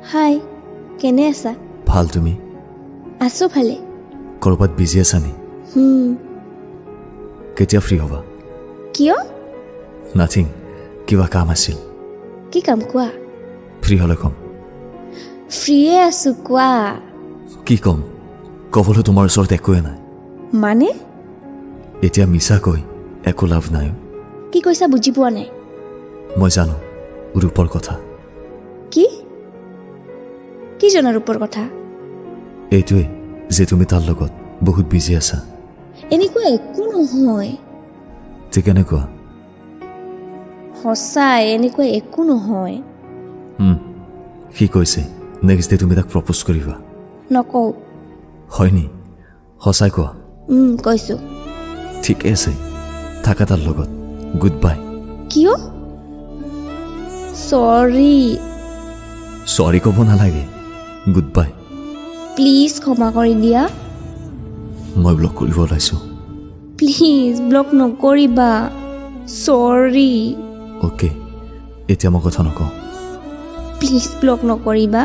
হাই কেনে আছা ভাল তুমি আছো ভালে কৰবাত বিজি আছা নি কেতিয়া ফ্ৰী হ'বা কিয় নাথিং কিবা কাম আছিল কি কাম কোৱা ফ্ৰী হ'লে কম ফ্ৰীয়ে আছো কোৱা কি কম ক'বলৈ তোমাৰ ওচৰত একোৱে নাই মানে এতিয়া মিছা কৈ একো লাভ নাই কি কৈছা বুজি পোৱা নাই মই জানো ৰূপৰ কথা কি কি জানা ৰূপৰ কথা এইটোৱে যে তুমি তাৰ লগত বহুত বিজি আছা এনেকুৱা একো নহয় যে কেনেকুৱা সঁচাই এনেকুৱা একো নহয় সি কৈছে নেক্সট ডে তুমি তাক প্ৰপ'জ কৰিবা নকওঁ হয়নি সঁচাই কোৱা কৈছো ঠিকে আছে থাকা তাৰ লগত গুড বাই কিয় চৰি ক'ব নালাগে গুড বাই প্লিজ ক্ষমা কৰি দিয়া মই ব্লক কৰিব ওলাইছো প্লিজ ব্লক নকৰিবা চৰি অ'কে এতিয়া মই কথা নকওঁ প্লিজ ব্লক নকৰিবা